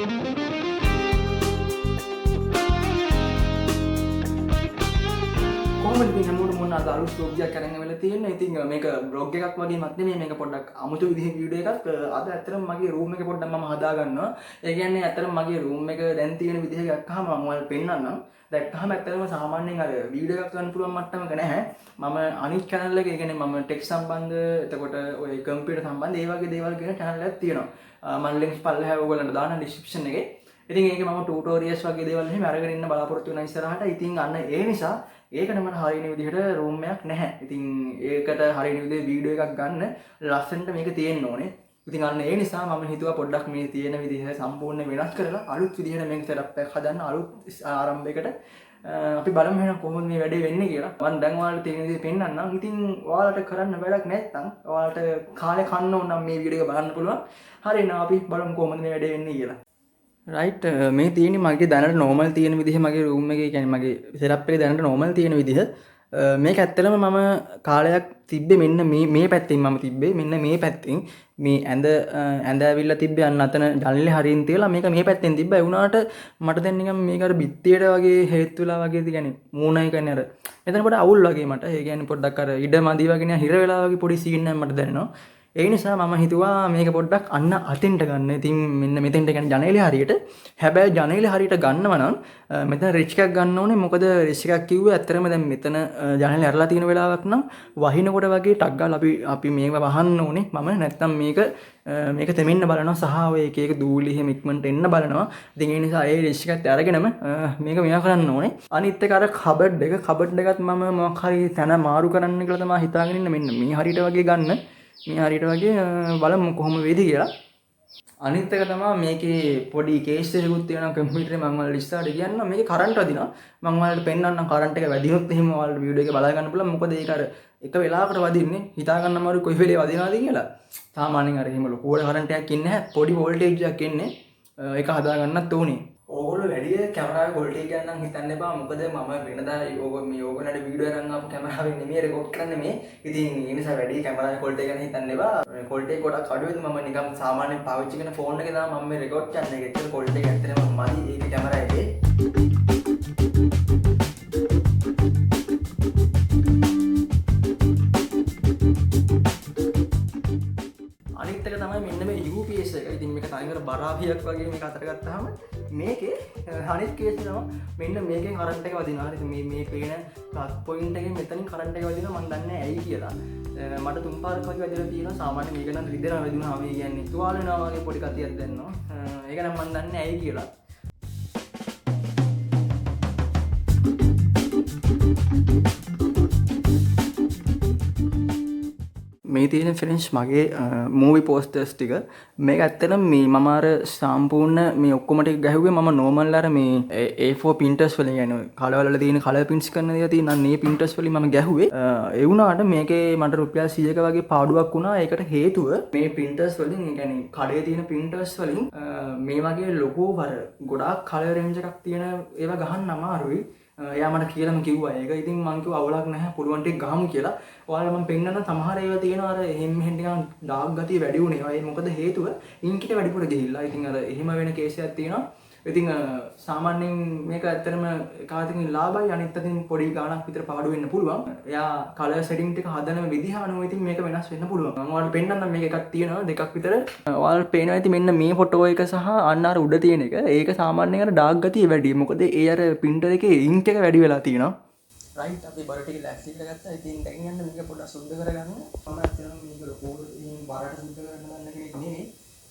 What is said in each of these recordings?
කොහොමද ඉතින් හැමෝටම මොන අලුත් vlog එකක් අරගෙන වෙලා තියෙන්නේ. ඉතින් මේක vlog එකක් වගේමත් නෙමෙයි, මේක පොඩ්ඩක් අමුතු විදිහේ වීඩියෝ එකක්. අද ඇත්තටම මගේ room එක පොඩ්ඩක් මම හදා ගන්නවා. ඒ කියන්නේ ඇත්තටම මගේ room එක දැන් තියෙන විදිහ ගත්තාම මම ඔයාලට පෙන්නන්නම්. දැක්කහම ඇත්තටම සාමාන්‍යයෙන් අර වීඩියෝ එකක් ගන්න පුළුවන් මට්ටමක නැහැ. මම අනිත් channel එක, ඒ කියන්නේ මම tech සම්බන්ධ, එතකොට ඔය computer සම්බන්ධ ඒ වගේ දේවල් කියන channel එකක් තියෙනවා. මම links පල්ලෙහා ඔයගොල්ලන්ට දාන්න description එකේ. ඉතින් ඒකේ මම tutorials වගේ දේවල් එහෙම අරගෙන ඉන්න බලාපොරොත්තු වෙන ඉස්සරහට. ඉතින් අන්න ඒ නිසා ඒකට මට හරියන විදිහට room එකක් නැහැ. ඉතින් ඒකට හරියන විදිහේ වීඩියෝ එකක් ගන්න ලස්සනට මේක තියෙන්න ඕනේ. ඉතින් අන්න ඒ නිසා මම හිතුවා පොඩ්ඩක් මේ තියෙන විදිහ සම්පූර්ණ වෙනස් කරලා අලුත් විදිහට මේක setup එකක් හදන්න, අලුත් ආරම්භයකට අපි බලමු එහෙනම් කොහොමද මේ වැඩේ වෙන්නේ කියලා. මම දැන් ඔයාලට තියෙන විදිහ පෙන්නන්නම්. ඉතින් ඔයාලට කරන්න වැඩක් නැත්නම් ඔයාලට කාලේ කන්න ඕන නම් මේ වීඩියෝ එක බලන්න පුළුවන්. හරි එහෙනම් අපි බලමු කොහොමද මේ වැඩේ වෙන්නේ කියලා. රයිට්, මේ තියෙන්නේ මගේ දැනට normal තියෙන විදිහ, මගේ room එකේ කියන්නේ මගේ setup එකේ දැනට normal තියෙන විදිහ. මේක ඇත්තටම මම කාලයක් තිබ්බේ මෙන්න මේ පැත්තෙන් මම තිබ්බේ මෙන්න මේ පැත්තෙන් මේ ඇඳ ඇවිල්ලා තිබ්බේ අන්න අතන ජනලේ හරියින් තියලා මේක මේ පැත්තෙන් තිබ්බා. ඒ වුණාට මට දැන් නිකන් මේක අර බිත්තියට වගේ හේතු වෙලා වගේ කියන්නේ මූණයි කියන්නේ අර එතන පොඩ අවුල් වගේ මට. ඒ කියන්නේ පොඩ්ඩක් අර ඉඩ මදි වගේ නිකන් හිර වෙලා වගේ පොඩි සීන් එකක් මට දැනෙනවා. ඒ නිසා මම හිතුවා මේක පොඩ්ඩක් අන්න අතෙන්ට ගන්න. ඉතින් මෙන්න මෙතෙන්ට කියන්නේ ජනේලේ හරියට. හැබැයි ජනේලේ හරියට ගන්නව නම් මෙතන රිච් එකක් ගන්න ඕනේ. මොකද රිච් එකක් කිව්වේ ඇත්තටම දැන් මෙතන ජනේලේ අරලා තියෙන වෙලාවක් නම් වහිනකොට වගේ ටක් ගාලා අපි මේක වහන්න ඕනේ. මම නැත්තම් මේක තෙමින්න බලනවා සහ ඔය එක එක දූලි එහෙම ඉක්මනට එන්න බලනවා. ඉතින් ඒ නිසා ඒ රිච් එකත් අරගෙනම මේක මෙයා කරන්න ඕනේ. අනිත් එක අර කබඩ් එකත් මම මොකක් හරි තැන මාරු කරන්න කියලා තමයි හිතාගෙන ඉන්නේ. මෙන්න මේ හරියට වගේ ගන්න. මේ හරියට වගේ බලමු කොහොම වෙයිද කියලා. අනිත් එක තමයි මේකේ පොඩි කේස් එකකුත් තියෙනවා කම්පියුටරේ. මම ඔයාලට ඉස්සරහට කියන්නම් මේකේ කරන්ට් වදිනවා. මම ඔයාලට පෙන්නන්නම් කරන්ට් එක වැඩිනොත් එහෙම ඔයාලට වීඩියෝ එක බලා ගන්න පුළුවන්. මොකද ඒක අර එක වෙලාවකට වදින්නේ. හිතා ගන්න අමාරු කොයි වෙලේ වදිනවද කියලා. සාමාන්‍යයෙන් අර එහෙම ලොකුවට කරන්ට් එකක් ඉන්නේ නැහැ. පොඩි වෝල්ටේජ් එකක් එන්නේ. ඒක හදා ගන්නත් ඕනේ. ඕගොල්ලෝ වැඩි කැමරාවේ වෝල්ටේජ් ගන්න නම් හිතන්න එපා. මොකද මම වෙනදා ඕගොල්ලන්ට වීඩියෝ අරන් ආපු කැමරාවෙන් නෙමෙයි රෙකෝඩ් කරන්නේ මේ. ඉතින් ඒ නිසා වැඩි කැමරාවේ වෝල්ටේජ් ගැන හිතන්න එපා. වෝල්ටේජ් ගොඩක් අඩු වෙද්දි මම නිකන් සාමාන්‍යයෙන් පාවිච්චි කරන ෆෝන් එකේ දාලා මම මේ රෙකෝඩ් කරන එක. ඒත් වෝල්ටේජ් ඇත්තටම මදි ඒක කැමරා එකේ. අනිත් එක තමයි මෙන්න මේ UPS එක. ඉතින් මේක තනිකර බරාපියක් වගේ මේක අතට ගත්තාම මේකේ අනිත් කේස් එකම මෙන්න මේකෙන් කරන්ට් එක වදිනවා. ඉතින් මේ පේන ප්ලග් පොයින්ට් එකෙන් මෙතනින් කරන්ට් එක වදිනවා. මම දන්නේ නැහැ ඇයි කියලා. මට තුන් පාරක් වගේ වැදිලා තියෙනවා. සාමාන්‍යයෙන් මේක නම් රිදෙනවා වැදුනා මේ කියන්නේ තුවාල වෙනවා වගේ පොඩි කතියක් දැනෙනවා. ඒක නම් මම දන්නේ නැහැ ඇයි කියලා. මේ තියෙන ෆ්‍රෙන්ච් මගේ මූවි පෝස්ටර්ස් ටික. මේක ඇත්තටම මේ මම අර සම්පූර්ණ මේ ඔක්කොම ටික ගැහුවේ මම නෝමල් අර මේ A4 printers වලින් يعني කලවල වල තියෙන කලර් prints කරන දේ තියෙන අන්න ඒ printers වලින් මම ගැහුවේ. ඒ වුණාට මේකේ මට රුපියල් 100ක වගේ පාඩුවක් වුණා. ඒකට හේතුව මේ printers වලින් يعني කඩේ තියෙන printers වලින් මේ වගේ ලොකෝ වර ගොඩාක් කලර් රේන්ජ් එකක් තියෙන ඒවා ගහන්න අමාරුයි. එයා මට කියලාම කිව්වා ඒක. ඉතින් මං කිව්වා අවුලක් නැහැ පුළුවන් ටික ගහමු කියලා. ඔයාලා මම පෙන්නන්න සමහර ඒවා තියෙනවා අර එහෙම මෙහෙම නිකන් ඩාර්ක් ගතිය වැඩි වුණේ. ඒ මොකද හේතුව ඉන්කිට වැඩිපුර ගිහිල්ලා. ඉතින් අර එහෙම වෙන කේස් එකක් තියෙනවා. ඉතින් සාමාන්‍යයෙන් මේක ඇත්තටම කාටින් ලාභයි. අනිත් අතින් පොඩි ගාණක් විතර පාඩු වෙන්න පුළුවන්. එයා කලර් සෙටින් ටික හදන විදිහ අනුව ඉතින් මේක වෙනස් වෙන්න පුළුවන්. මම ඔයාලට පෙන්නන්නම් මේක එකක් තියෙනවා දෙකක් විතර. ඔයාලට පේනවා ඉතින් මෙන්න මේ ෆොටෝ එක සහ අන්න අර උඩ තියෙන එක. ඒක සාමාන්‍යයෙන් අර ඩාර්ක් ගතිය වැඩි. මොකද ඒ අර printer එකේ ඉන්ක් එක වැඩි වෙලා තියෙනවා. රයිට්, අපි බර ටික ලෑස්ති කරලා ගත්තා. ඉතින් දැන් යන්න මේක පොඩ්ඩක් සුද්ධ කරගන්න. මම ඇත්තටම මේක ලොකුවට ඉතින් බාරට සුද්ධ කරන්න ගන්න කෙනෙක් නෙමෙයි.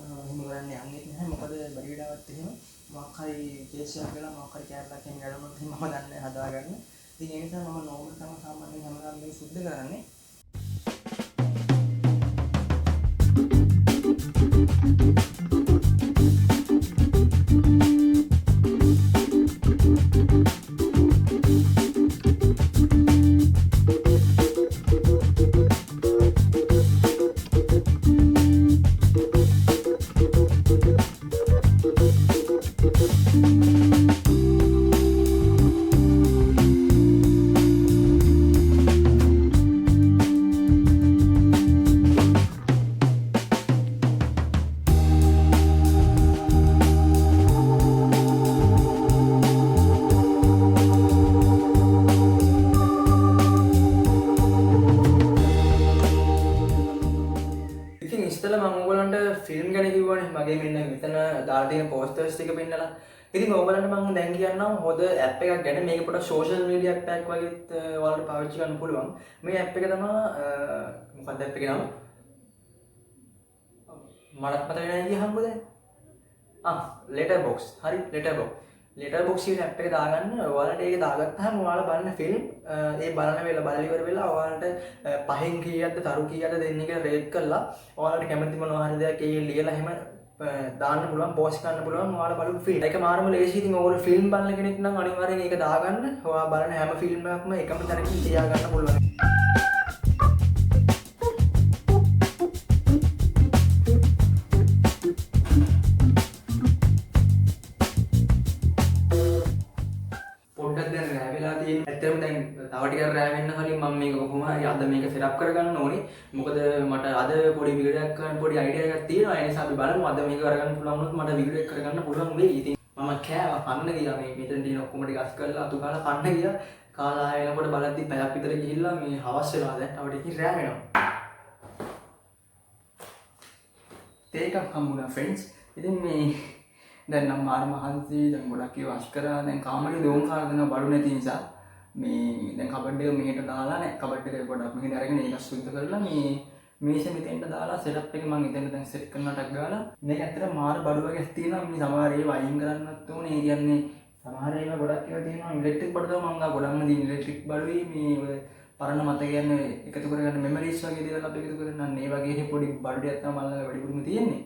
එහෙම කරන්න යන්නේ නැහැ. මොකද බැරි වෙලාවත් එහෙම මොකක් හරි කේස් එකක් වෙලා මොකක් හරි කැරලක් එහෙම ගැලුණොත් මම දන්නේ හදාගන්න. ඉතින් ඒ නිසා මම නෝමල් තමයි සාමාන්‍යයෙන් හැමදාම මේක සුද්ධ කරන්නේ. දාලා තියෙන පෝස්ටර්ස් ටික පෙන්නලා. ඉතින් ඕගොල්ලන්ට මම දැන් කියන්නම් හොඳ ඇප් එකක් ගැන. මේක පොඩක් සෝෂල් මීඩියා ඇප් එකක් වගේත් ඔයාලට පාවිච්චි කරන්න පුළුවන්. මේ ඇප් එක තමයි මොකක්ද ඇප් එකේ නම? මටත් මතක නැහැ කියහම්බ දැන්. Letterbox. හරි Letterbox. Letterbox කියන ඇප් එක දාගන්න. ඔයාලට ඒක දාගත්තාම ඔයාලා බලන ෆිල්ම් ඒ බලන වෙලාව බලලා ඉවර වෙලා ඔයාලට පහෙන් කීයක්ද තරු කීයක්ද දෙන්නේ කියලා රේට් කරලා ඔයාලට කැමති මොනවා හරි දෙයක් ඒ ලියලා එහෙම දාන්න පුළුවන් පෝස්ට් කරන්න පුළුවන් ඔයාලා බලපු ෆිල්ම්. ඒක මාරම ලේසි. ඉතින් ඔයාලා ෆිල්ම් බලන කෙනෙක් නම් අනිවාර්යෙන් ඒක දාගන්න. ඔයා බලන හැම ෆිල්ම් එකක්ම එකම තැනකින් තියාගන්න පුළුවන්. ඇත්තටම දැන් තව ටිකක් රෑ වෙන්න කලින් මම මේක කොහොම හරි අද මේක සෙටප් කරගන්න ඕනේ. මොකද මට අද පොඩි වීඩියෝ එකක් කරන්න පොඩි අයිඩියා එකක් තියෙනවා. ඒ නිසා අපි බලමු අද මේක කරගන්න පුළුවන් වුණොත් මට වීඩියෝ එක කරගන්න පුළුවන් වෙයි. ඉතින් මම කෑවා කන්න ගියා මේ මෙතන තියෙන ඔක්කොම ටික අස් කරලා අතු කාලා කන්න ගියා. කාලා ආයෙනකොට බලද්දි පැයක් විතර ගිහිල්ලා මේ හවස් වෙලා දැන් තව ටිකකින් රෑ වෙනවා. තේ එකක් හම්බුණා ෆ්‍රෙන්ඩ්ස්. ඉතින් මේ දැන් නම් මාර මහන්සි දැන් ගොඩක් ඒවා අස් කරා. දැන් කාමරේ දෝම් කාලා දෙනවා බඩු නැති නිසා. මේ දැන් කබඩ් එක මෙහෙට දාලා නැහැ. කබඩ් එක පොඩ්ඩක් මෙහෙට අරගෙන ඒක සුද්ධ කරලා මේ මේසෙ මෙතෙන්ට දාලා සෙටප් එක මම ඉතින් දැන් සෙට් කරනටක් ගාලා මේක ඇත්තට මාර බඩු වගේ තියෙනවා. මේ සමහර ඒවා අයින් කරන්නත් ඕනේ. ඒ කියන්නේ සමහර ඒවා ගොඩක් ඒවා තියෙනවා. ඉලෙක්ට්‍රික් බඩු තමයි මම ගා ගොඩක්ම දින ඉලෙක්ට්‍රික් බඩුයි මේ ඔය පරණ මත කියන්නේ එකතු කරගන්න මෙමරිස් වගේ දේවල් අපි එකතු කරගන්න මේ වගේ පොඩි බඩු ටිකක් තමයි මම ළඟ වැඩිපුරම තියෙන්නේ.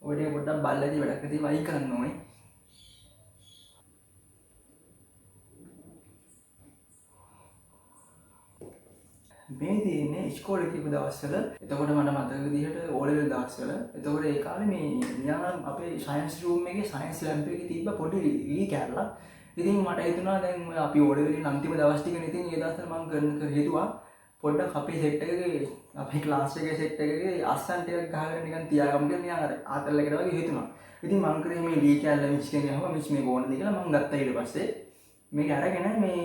ඔය ටික පොඩ්ඩක් බලලාදී වැඩක් නැති වයි කරන්න ඕනේ. මේ තියෙන්නේ ඉස්කෝලේ කියපු දවස්වල. එතකොට මට මතක විදිහට O level දවස්වල. එතකොට ඒ කාලේ මේ නිකන් අපේ සයන්ස් රූම් එකේ සයන්ස් ලැබ් එකේ තිබ්බ පොඩි ඊ කැරලා. ඉතින් මට හිතුණා දැන් අපි O level එකේ අන්තිම දවස් ටිකනේ ඉතින් ඒ දවස්වල මම කරන හේතුවා පොඩ්ඩක් අපේ සෙට් එකේ අපේ ක්ලාස් එකේ සෙට් එකේ අස්සන් ටිකක් ගහගෙන නිකන් තියාගමු කියලා නිකන් අර ආතල් එකට වගේ හිතුණා. ඉතින් මම කරේ මේ ඊ කැරලා මික්ස් කරගෙන යහුවා මික්ස් මේක ඕනද කියලා මම ගත්තා. ඊට පස්සේ මේක අරගෙන මේ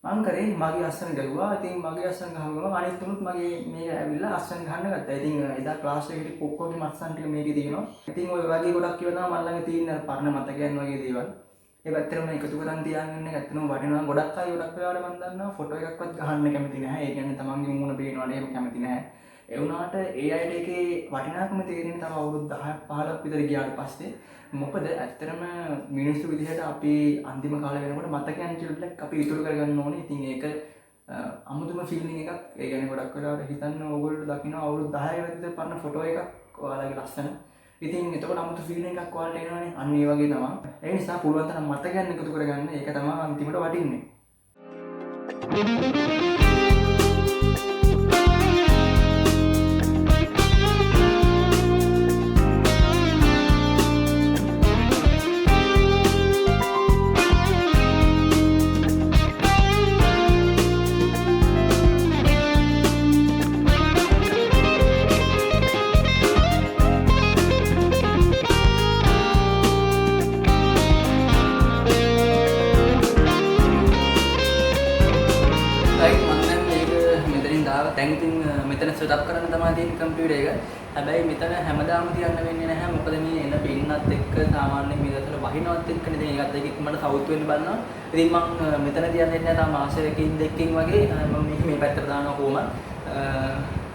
මම කරේ මගේ අස්සන ගලුවා. ඉතින් මගේ අස්සන ගහම ගම අනිත් තුනුත් මගේ මේක ඇවිල්ලා අස්සන ගහන්න ගත්තා. ඉතින් එදා ක්ලාස් එකේදී කොක්කොගේ අස්සන් ටික මේකේ තියෙනවා. ඉතින් ඔය වගේ ගොඩක් ඒවා තමයි මම ළඟ තියෙන අර පරණ මතකයන් වගේ දේවල්. ඒක ඇත්තටම එකතු කරන් තියාගෙන ඉන්න ඇත්තටම වටිනවා. ගොඩක් අය ගොඩක් වෙලාවට මම දන්නවා ෆොටෝ එකක්වත් ගහන්න කැමති නැහැ. ඒ කියන්නේ තමන්ගේ මූණ පේනවනේ එහෙම කැමති නැහැ. ඒ වුණාට ඒ අයට ඒකේ වටිනාකම තේරෙන්නේ තව අවුරුදු 10ක් 15ක් විතර ගියාට පස්සේ. මොකද ඇත්තටම මිනිස්සු විදිහට අපි අන්තිම කාලේ වෙනකොට මතකයන් ටිකක් අපි ඉතුරු කරගන්න ඕනේ. ඉතින් ඒක අමුතුම ෆීලිං එකක්. ඒ කියන්නේ ගොඩක් වෙලාවට හිතන්න ඕගොල්ලෝ දකින්න අවුරුදු 10 විතර පරණ ෆොටෝ එකක් ඔයාලගේ ලස්සන. ඉතින් එතකොට අමුතු ෆීලිං එකක් ඔයාලට එනවනේ. අන්න ඒ වගේ තමයි. ඒ නිසා පුළුවන් තරම් මතකයන් එකතු කරගන්න. ඒක තමයි අන්තිමට වටින්නේ. දැන් ඉතින් මෙතන සෙටප් කරන්න තමයි තියෙන කම්පියුටර් එක. හැබැයි මෙතන හැමදාම තියන්න වෙන්නේ නැහැ. මොකද මේ එන පින්නත් එක්ක සාමාන්‍යයෙන් මේ දවස්වල වහිනවත් එක්කනේ දැන් ඒකත් එක්ක මට සවුත් වෙන්න බලනවා. ඉතින් මම මෙතන තියන්නේ නැහැ. තාම මාසෙකින් දෙකකින් වගේ මම මේ පැත්තට දානවා කොහොමද.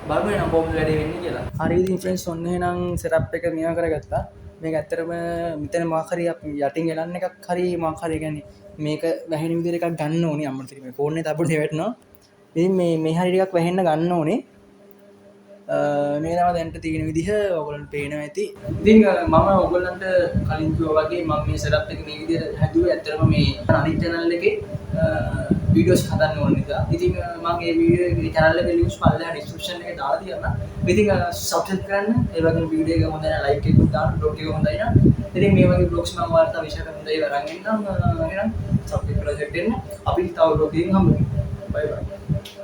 බලමු එනම් කොහොමද වැඩේ වෙන්නේ කියලා. හරි ඉතින් ෆ්‍රෙන්ඩ්ස් ඔන්න එහෙනම් සෙටප් එක මෙයා කරගත්තා. මේක ඇත්තටම මෙතන මොකක් හරි අපි යටින් එලන්න එකක් හරි මොකක් හරි කියන්නේ මේක වැහෙන විදිහට එකක් ගන්න ඕනේ. අම්මට මේ ෆෝන් එක තපුනේ වැටෙනවා. ඉතින් මේ හරි ටිකක් වැහෙන්න ගන්න ඕනේ. මේ තමයි දැන්ට තියෙන විදිහ ඔයගොල්ලන්ට පේනවා ඇති. ඉතින් මම ඔයගොල්ලන්ට කලින් කිව්වා වගේ මම මේ සෙටප් එක මේ විදිහට හැදුවේ ඇත්තටම මේ අනිත් channel එකේ වීඩියෝස් හදන්න ඕන නිසා. ඉතින් මම මේ වීඩියෝ එකේ channel එකේ links පල්ලෙහා description එකේ දාලා තියන්න. ඉතින් subscribe කරන්න. ඒ වගේම වීඩියෝ එක හොඳ නැහැ like එකක් දාන්න. blog එක හොඳයි නම්. ඉතින් මේ වගේ blogs මම ඔයාලට විශේෂ කරන දේ වරන් එන්නම්. එහෙනම් subscribe කරලා set වෙන්න. අපි තව blog එකකින් හම්බෙමු. bye bye.